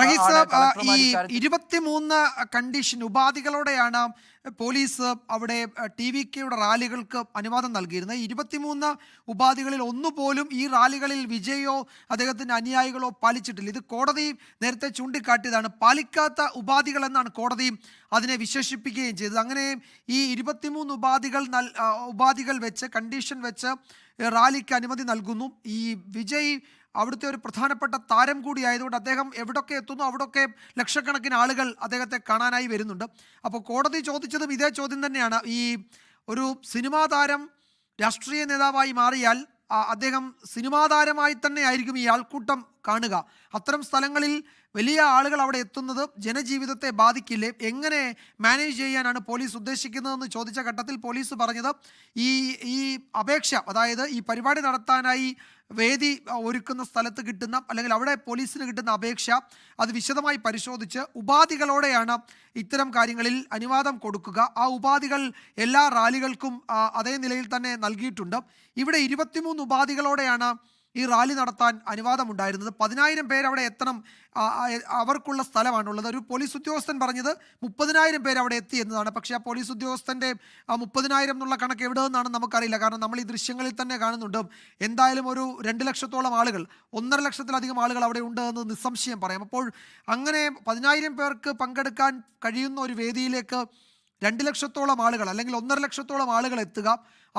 റഹീസ്, ഈ കളക്ടർമാർ ഇക്കാര്യത്തിൽ 23 കണ്ടീഷൻ ഉപാധികളോടെയാണ് പോലീസ് അവിടെ ടി വി കെയുടെ റാലികൾക്ക് അനുവാദം നൽകിയിരുന്നത്. 23 ഉപാധികളിൽ ഒന്നുപോലും ഈ റാലികളിൽ വിജയോ അദ്ദേഹത്തിൻ്റെ അനുയായികളോ പാലിച്ചിട്ടില്ല. ഇത് കോടതി നേരത്തെ ചൂണ്ടിക്കാട്ടിയതാണ്. പാലിക്കാത്ത ഉപാധികൾ എന്നാണ് കോടതി അതിനെ വിശേഷിപ്പിക്കുകയും ചെയ്തത്. അങ്ങനെ ഈ 23 ഉപാധികൾ വെച്ച്, കണ്ടീഷൻ വെച്ച് റാലിക്ക് അനുമതി നൽകുന്നു. ഈ വിജയ് അവിടുത്തെ ഒരു പ്രധാനപ്പെട്ട താരം കൂടിയായതുകൊണ്ട് അദ്ദേഹം എവിടൊക്കെ എത്തുന്നു അവിടൊക്കെ ലക്ഷക്കണക്കിന് ആളുകൾ അദ്ദേഹത്തെ കാണാനായി വരുന്നുണ്ട്. അപ്പോൾ കോടതി ചോദിച്ചതും ഇതേ ചോദ്യം തന്നെയാണ്. ഈ ഒരു സിനിമാ താരം രാഷ്ട്രീയ നേതാവായി മാറിയാൽ അദ്ദേഹം സിനിമാ താരമായി തന്നെ ആയിരിക്കും ഈ ആൾക്കൂട്ടം കാണുക. അത്തരം സ്ഥലങ്ങളിൽ വലിയ ആളുകൾ അവിടെ എത്തുന്നത് ജനജീവിതത്തെ ബാധിക്കില്ലേ? എങ്ങനെ മാനേജ് ചെയ്യാനാണ് പോലീസ് ഉദ്ദേശിക്കുന്നതെന്ന് ചോദിച്ച ഘട്ടത്തിൽ പോലീസ് പറഞ്ഞത് ഈ അപേക്ഷ, അതായത് ഈ പരിപാടി നടത്താനായി വേദി ഒരുക്കുന്ന സ്ഥലത്ത് കിട്ടുന്ന, അല്ലെങ്കിൽ അവിടെ പോലീസിന് കിട്ടുന്ന അപേക്ഷ അത് വിശദമായി പരിശോധിച്ച് ഉപാധികളോടെയാണ് ഇത്തരം കാര്യങ്ങളിൽ അനുവാദം കൊടുക്കുക. ആ ഉപാധികൾ എല്ലാ റാലികൾക്കും അതേ നിലയിൽ തന്നെ നൽകിയിട്ടുണ്ട്. ഇവിടെ 23 ഉപാധികളോടെയാണ് ഈ റാലി നടത്താൻ അനുവാദമുണ്ടായിരുന്നത്. 10,000 പേര് അവിടെ എത്തണം, അവർക്കുള്ള സ്ഥലമാണുള്ളത്. ഒരു പോലീസ് ഉദ്യോഗസ്ഥൻ പറഞ്ഞത് 30,000 പേര് അവിടെ എത്തി എന്നതാണ്. പക്ഷേ ആ പോലീസ് ഉദ്യോഗസ്ഥൻ്റെ 30,000 എന്നുള്ള കണക്ക് എവിടെ നിന്നാണെന്ന് നമുക്കറിയില്ല. കാരണം നമ്മൾ ഈ ദൃശ്യങ്ങളിൽ തന്നെ കാണുന്നുണ്ട്. എന്തായാലും ഒരു 2 ലക്ഷത്തോളം ആളുകൾ, 1.5 ലക്ഷത്തിലധികം ആളുകൾ അവിടെ ഉണ്ട് എന്ന് നിസ്സംശയം പറയാം. അപ്പോൾ അങ്ങനെ 10,000 പേർക്ക് പങ്കെടുക്കാൻ കഴിയുന്ന ഒരു വേദിയിലേക്ക് 2 ലക്ഷത്തോളം ആളുകൾ അല്ലെങ്കിൽ 1.5 ലക്ഷത്തോളം ആളുകൾ എത്തുക,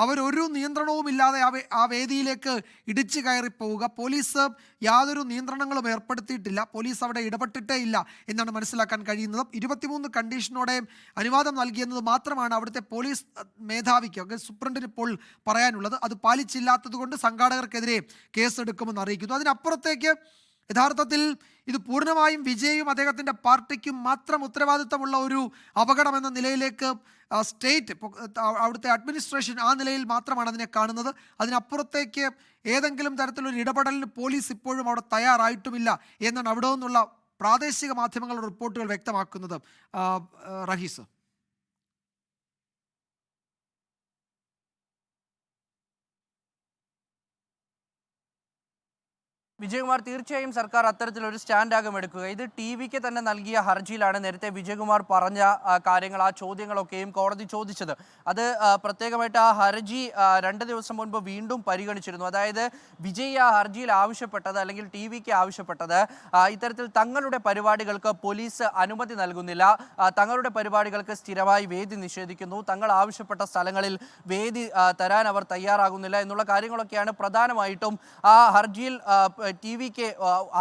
അവരൊരു നിയന്ത്രണവുമില്ലാതെ ആ വേദിയിലേക്ക് ഇടിച്ചു കയറി പോവുക. പോലീസ് യാതൊരു നിയന്ത്രണങ്ങളും ഏർപ്പെടുത്തിയിട്ടില്ല, പോലീസ് അവിടെ ഇടപെട്ടിട്ടേ ഇല്ല എന്നാണ് മനസ്സിലാക്കാൻ കഴിയുന്നത്. 23 കണ്ടീഷനോടെ അനുവാദം നൽകിയെന്നത് മാത്രമാണ് അവിടുത്തെ പോലീസ് മേധാവിക്ക്, സൂപ്രണ്ടിന് ഇപ്പോൾ പറയാനുള്ളത്. അത് പാലിച്ചില്ലാത്തത് കൊണ്ട് സംഘാടകർക്കെതിരെ കേസെടുക്കുമെന്ന് അറിയിക്കുന്നു. അതിനപ്പുറത്തേക്ക് യഥാർത്ഥത്തിൽ ഇത് പൂർണ്ണമായും വിജയും അദ്ദേഹത്തിൻ്റെ പാർട്ടിക്കും മാത്രം ഉത്തരവാദിത്തമുള്ള ഒരു അപകടം എന്ന നിലയിലേക്ക് സ്റ്റേറ്റ്, അവിടുത്തെ അഡ്മിനിസ്ട്രേഷൻ ആ നിലയിൽ മാത്രമാണ് അതിനെ കാണുന്നത്. അതിനപ്പുറത്തേക്ക് ഏതെങ്കിലും തരത്തിലൊരു ഇടപെടലിന് പോലീസ് ഇപ്പോഴും അവിടെ തയ്യാറായിട്ടുമില്ല എന്നാണ് അവിടെ നിന്നുള്ള പ്രാദേശിക മാധ്യമങ്ങളുടെ റിപ്പോർട്ടുകൾ വ്യക്തമാക്കുന്നത്. റഹീസ്, വിജയകുമാർ, തീർച്ചയായും സർക്കാർ അത്തരത്തിലൊരു സ്റ്റാൻഡാകും എടുക്കുക. ഇത് ടി വിക്ക് തന്നെ നൽകിയ ഹർജിയിലാണ് നേരത്തെ വിജയകുമാർ പറഞ്ഞ കാര്യങ്ങൾ, ആ ചോദ്യങ്ങളൊക്കെയും കോടതി ചോദിച്ചത്. അത് പ്രത്യേകമായിട്ട് ആ ഹർജി 2 ദിവസം മുൻപ് വീണ്ടും പരിഗണിച്ചിരുന്നു. അതായത് വിജയ് ആ ഹർജിയിൽ ആവശ്യപ്പെട്ടത്, അല്ലെങ്കിൽ ടി വിക്ക് ആവശ്യപ്പെട്ടത്, ഇത്തരത്തിൽ തങ്ങളുടെ പരിപാടികൾക്ക് പോലീസ് അനുമതി നൽകുന്നില്ല, തങ്ങളുടെ പരിപാടികൾക്ക് സ്ഥിരമായി വേദി നിഷേധിക്കുന്നു, തങ്ങൾ ആവശ്യപ്പെട്ട സ്ഥലങ്ങളിൽ വേദി തരാൻ അവർ തയ്യാറാകുന്നില്ല എന്നുള്ള കാര്യങ്ങളൊക്കെയാണ് പ്രധാനമായിട്ടും ആ ഹർജിയിൽ ടി വിക്ക്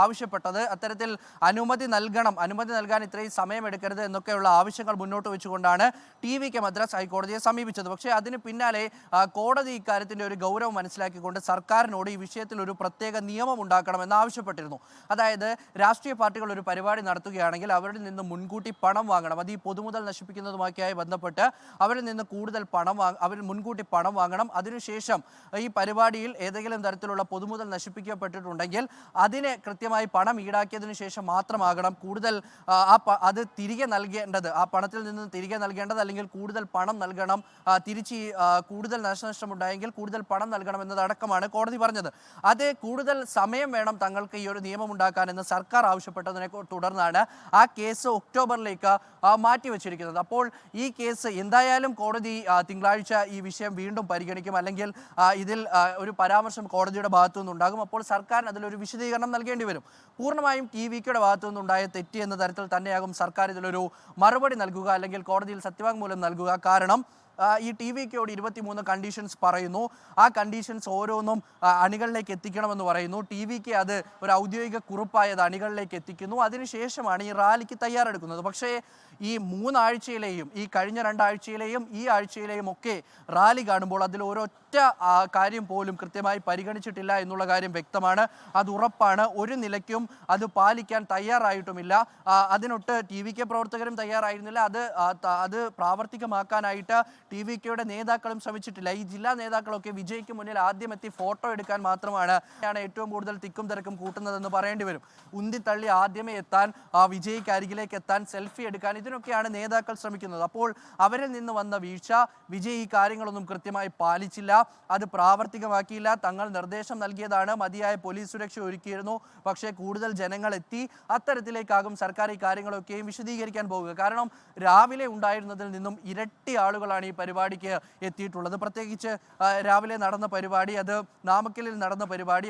ആവശ്യപ്പെട്ടത്. അത്തരത്തിൽ അനുമതി നൽകാൻ ഇത്രയും സമയമെടുക്കരുത് എന്നൊക്കെയുള്ള ആവശ്യങ്ങൾ മുന്നോട്ട് വെച്ചുകൊണ്ടാണ് ടി വിക്ക് മദ്രാസ് ഹൈക്കോടതിയെ സമീപിച്ചത്. പക്ഷേ അതിന് പിന്നാലെ കോടതി ഇക്കാര്യത്തിൻ്റെ ഒരു ഗൗരവം മനസ്സിലാക്കിക്കൊണ്ട് സർക്കാരിനോട് ഈ വിഷയത്തിൽ ഒരു പ്രത്യേക നിയമം ഉണ്ടാക്കണമെന്ന് ആവശ്യപ്പെട്ടിരുന്നു. അതായത് രാഷ്ട്രീയ പാർട്ടികൾ ഒരു പരിപാടി നടത്തുകയാണെങ്കിൽ അവരിൽ നിന്ന് മുൻകൂട്ടി പണം വാങ്ങണം. അത് ഈ പൊതുമുതൽ നശിപ്പിക്കുന്നതുമൊക്കെയായി ബന്ധപ്പെട്ട് അവരിൽ നിന്ന് അവർ മുൻകൂട്ടി പണം വാങ്ങണം. അതിനുശേഷം ഈ പരിപാടിയിൽ ഏതെങ്കിലും തരത്തിലുള്ള പൊതുമുതൽ നശിപ്പിക്കപ്പെട്ടിട്ടുണ്ടെങ്കിൽ അതിനെ കൃത്യമായി പണം ഈടാക്കിയതിനു ശേഷം മാത്രമാകണം കൂടുതൽ അത് തിരികെ നൽകേണ്ടത്, ആ പണത്തിൽ നിന്ന് തിരികെ നൽകേണ്ടത്, അല്ലെങ്കിൽ കൂടുതൽ പണം നൽകണം, തിരിച്ച് കൂടുതൽ നാശനഷ്ടം ഉണ്ടായെങ്കിൽ കൂടുതൽ പണം നൽകണം എന്നതടക്കമാണ് കോടതി പറഞ്ഞത്. അത് കൂടുതൽ സമയം വേണം തങ്ങൾക്ക് ഈ ഒരു നിയമം ഉണ്ടാക്കാനെന്ന് സർക്കാർ ആവശ്യപ്പെട്ടതിനെ തുടർന്നാണ് ആ കേസ് ഒക്ടോബറിലേക്ക് മാറ്റിവെച്ചിരിക്കുന്നത്. അപ്പോൾ ഈ കേസ് എന്തായാലും കോടതി തിങ്കളാഴ്ച ഈ വിഷയം വീണ്ടും പരിഗണിക്കും, അല്ലെങ്കിൽ ഇതിൽ ഒരു പരാമർശം കോടതിയുടെ ഭാഗത്തു നിന്നുണ്ടാകും. അപ്പോൾ സർക്കാരിന് അതിലൊരു വിശദീകരണം നൽകേണ്ടി വരും. പൂർണ്ണമായും ടി വിക്കയുടെ ഭാഗത്തു നിന്നുണ്ടായ തെറ്റ് എന്ന തരത്തിൽ തന്നെയാകും സർക്കാർ ഇതിലൊരു മറുപടി നൽകുക, അല്ലെങ്കിൽ കോടതിയിൽ സത്യവാങ്മൂലം നൽകുക. കാരണം ഈ ടി വിക്കോട് 23 കണ്ടീഷൻസ് പറയുന്നു. ആ കണ്ടീഷൻസ് ഓരോന്നും അണികളിലേക്ക് എത്തിക്കണമെന്ന് പറയുന്നു. ടി വിക്ക് അത് ഒരു ഔദ്യോഗിക കുറിപ്പായത് അണികളിലേക്ക് എത്തിക്കുന്നു. അതിനുശേഷമാണ് ഈ റാലിക്ക് തയ്യാറെടുക്കുന്നത്. പക്ഷേ ഈ 3 ആഴ്ചയിലെയും, ഈ കഴിഞ്ഞ 2 ആഴ്ചയിലെയും ഈ ആഴ്ചയിലെയും ഒക്കെ റാലി കാണുമ്പോൾ അതിൽ ഒരൊറ്റ കാര്യം പോലും കൃത്യമായി പരിഗണിച്ചിട്ടില്ല എന്നുള്ള കാര്യം വ്യക്തമാണ്. അത് ഉറപ്പാണ്. ഒരു നിലയ്ക്കും അത് പാലിക്കാൻ തയ്യാറായിട്ടുമില്ല. അതിനൊട്ട് ടി വിക്ക് പ്രവർത്തകരും തയ്യാറായിരുന്നില്ല. അത് പ്രാവർത്തികമാക്കാനായിട്ട് TVKയുടെ നേതാക്കളും ശ്രമിച്ചിട്ടില്ല. ഈ ജില്ലാ നേതാക്കളൊക്കെ വിജയ്ക്ക് മുന്നിൽ ആദ്യം എത്തി ഫോട്ടോ എടുക്കാൻ മാത്രമാണ് ഏറ്റവും കൂടുതൽ തിക്കും തിരക്കും കൂട്ടുന്നതെന്ന് പറയേണ്ടി വരും. ഉന്തിത്തള്ളി ആദ്യമേ എത്താൻ, വിജയ്ക്ക് അരികിലേക്ക് എത്താൻ, സെൽഫി എടുക്കാൻ, ഇതിനൊക്കെയാണ് നേതാക്കൾ ശ്രമിക്കുന്നത്. അപ്പോൾ അവരിൽ നിന്ന് വന്ന വീഴ്ച, വിജയ് ഈ കാര്യങ്ങളൊന്നും കൃത്യമായി പാലിച്ചില്ല, അത് പ്രാവർത്തികമാക്കിയില്ല. തങ്ങൾ നിർദ്ദേശം നൽകിയതാണ്, മതിയായ പോലീസ് സുരക്ഷ ഒരുക്കിയിരുന്നു, പക്ഷേ കൂടുതൽ ജനങ്ങൾ എത്തി, അത്തരത്തിലേക്കാകും സർക്കാർ ഈ കാര്യങ്ങളൊക്കെയും വിശദീകരിക്കാൻ പോകുക. കാരണം രാവിലെ ഉണ്ടായിരുന്നതിൽ നിന്നും ഇരട്ടി ആളുകളാണ് ഈ പരിപാടിക്ക് എത്തിയിട്ടുള്ളത്. പ്രത്യേകിച്ച് രാവിലെ നടന്ന പരിപാടി, അത് നാമക്കലിൽ നടന്ന പരിപാടി,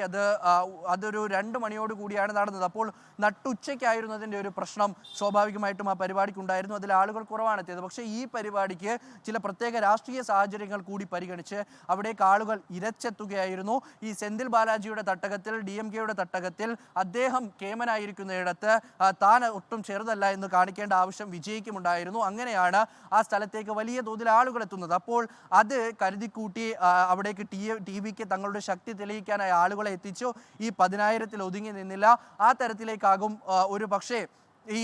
അതൊരു 2 മണിയോട് കൂടിയാണ് നടന്നത്. അപ്പോൾ നട്ടുച്ചയ്ക്കായിരുന്നതിൻ്റെ ഒരു പ്രശ്നം സ്വാഭാവികമായിട്ടും ആ പരിപാടിക്ക് ഉണ്ടായിരുന്നു. അതിൽ ആളുകൾ കുറവാണ് എത്തിയത്. പക്ഷേ ഈ പരിപാടിക്ക് ചില പ്രത്യേക രാഷ്ട്രീയ സാഹചര്യങ്ങൾ കൂടി പരിഗണിച്ച് അവിടേക്ക് ആളുകൾ ഇരച്ചെത്തുകയായിരുന്നു. ഈ സെന്തിൽ ബാലാജിയുടെ തട്ടകത്തിൽ, DMKയുടെ തട്ടകത്തിൽ അദ്ദേഹം കേമനായിരിക്കുന്നിടത്ത് താൻ ഒട്ടും ചെറുതല്ല എന്ന് കാണിക്കേണ്ട ആവശ്യം വിജയിക്കുമുണ്ടായിരുന്നു. അങ്ങനെയാണ് ആ സ്ഥലത്തേക്ക് വലിയ തോതിൽ ആളുകൾ എത്തുന്നത്. അപ്പോൾ അത് കരുതിക്കൂട്ടി അവിടേക്ക് TVK തങ്ങളുടെ ശക്തി തെളിയിക്കാനായി ആളുകളെ എത്തിച്ചു. ഈ 10,000-ൽ ഒതുങ്ങി നിന്നില്ല. ആ തരത്തിലേക്കാകും ഒരു പക്ഷേ ഈ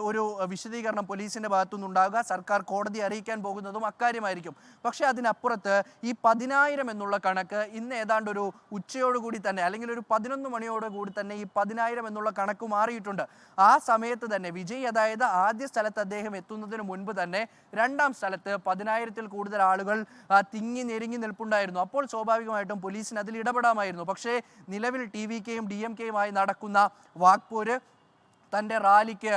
ഒരു വിശദീകരണം പോലീസിന്റെ ഭാഗത്തുനിന്നുണ്ടാകുക. സർക്കാർ കോടതി അറിയിക്കാൻ പോകുന്നതും അക്കാര്യമായിരിക്കും. പക്ഷെ അതിനപ്പുറത്ത് ഈ 10,000 എന്നുള്ള കണക്ക് ഇന്ന് ഏതാണ്ട് ഒരു ഉച്ചയോടുകൂടി തന്നെ, അല്ലെങ്കിൽ ഒരു 11 മണിയോടുകൂടി തന്നെ ഈ 10,000 എന്നുള്ള കണക്ക് മാറിയിട്ടുണ്ട്. ആ സമയത്ത് തന്നെ വിജയ്, അതായത് ആദ്യ സ്ഥലത്ത് അദ്ദേഹം എത്തുന്നതിന് മുൻപ് തന്നെ 2ാം സ്ഥലത്ത് 10,000-ൽ കൂടുതൽ ആളുകൾ തിങ്ങി ഞെരുങ്ങി നിൽപ്പുണ്ടായിരുന്നു. അപ്പോൾ സ്വാഭാവികമായിട്ടും പോലീസിന് അതിൽ ഇടപെടാമായിരുന്നു. പക്ഷേ നിലവിൽ TVKയും DMKയുമായി നടക്കുന്ന വാക്പോര്, തൻ്റെ റാലിക്ക്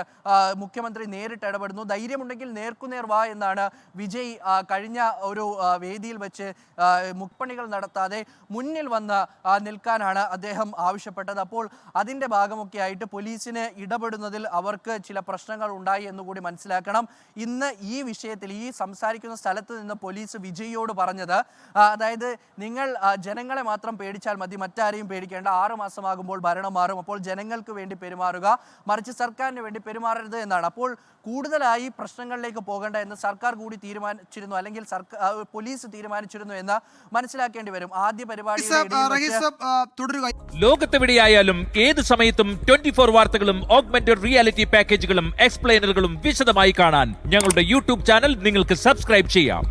മുഖ്യമന്ത്രി നേരിട്ട് ഇടപെടുന്നു. ധൈര്യമുണ്ടെങ്കിൽ നേർക്കുനേർ വാ എന്നാണ് വിജയ് കഴിഞ്ഞ ഒരു വേദിയിൽ വെച്ച് മുപ്പണികൾ നടത്താതെ മുന്നിൽ വന്ന് നിൽക്കാനാണ് അദ്ദേഹം ആവശ്യപ്പെട്ടത്. അപ്പോൾ അതിൻ്റെ ഭാഗമൊക്കെ ആയിട്ട് പോലീസിന് ഇടപെടുന്നതിൽ അവർക്ക് ചില പ്രശ്നങ്ങൾ ഉണ്ടായി എന്നുകൂടി മനസ്സിലാക്കണം. ഇന്ന് ഈ വിഷയത്തിൽ, ഈ സംസാരിക്കുന്ന സ്ഥലത്ത് നിന്ന് പോലീസ് വിജയിയോട് പറഞ്ഞത്, അതായത് നിങ്ങൾ ജനങ്ങളെ മാത്രം പേടിച്ചാൽ മതി, മറ്റാരെയും പേടിക്കേണ്ട, 6 മാസമാകുമ്പോൾ ഭരണം മാറും, അപ്പോൾ ജനങ്ങൾക്ക് വേണ്ടി പെരുമാറുക, സർക്കാരിന് വേണ്ടി പെരുമാറരുത് എന്നാണ്. അപ്പോൾ കൂടുതലായി പ്രശ്നങ്ങളിലേക്ക് പോകേണ്ട എന്ന് സർക്കാർ കൂടി തീരുമാനിച്ചിരുന്നു, അല്ലെങ്കിൽ പോലീസ് തീരുമാനിച്ചിരുന്നു എന്ന് മനസ്സിലാക്കേണ്ടി വരും. ആദ്യ പരിപാടി ലോകത്തെവിടെയായാലും ഏത് സമയത്തും 24 വാർത്തകളും ഓഗ്മെന്റഡ് റിയാലിറ്റി പാക്കേജുകളും എക്സ്പ്ലെയിനറുകളും വിശദമായി കാണാൻ ഞങ്ങളുടെ YouTube ചാനൽ നിങ്ങൾക്ക് സബ്സ്ക്രൈബ് ചെയ്യാം.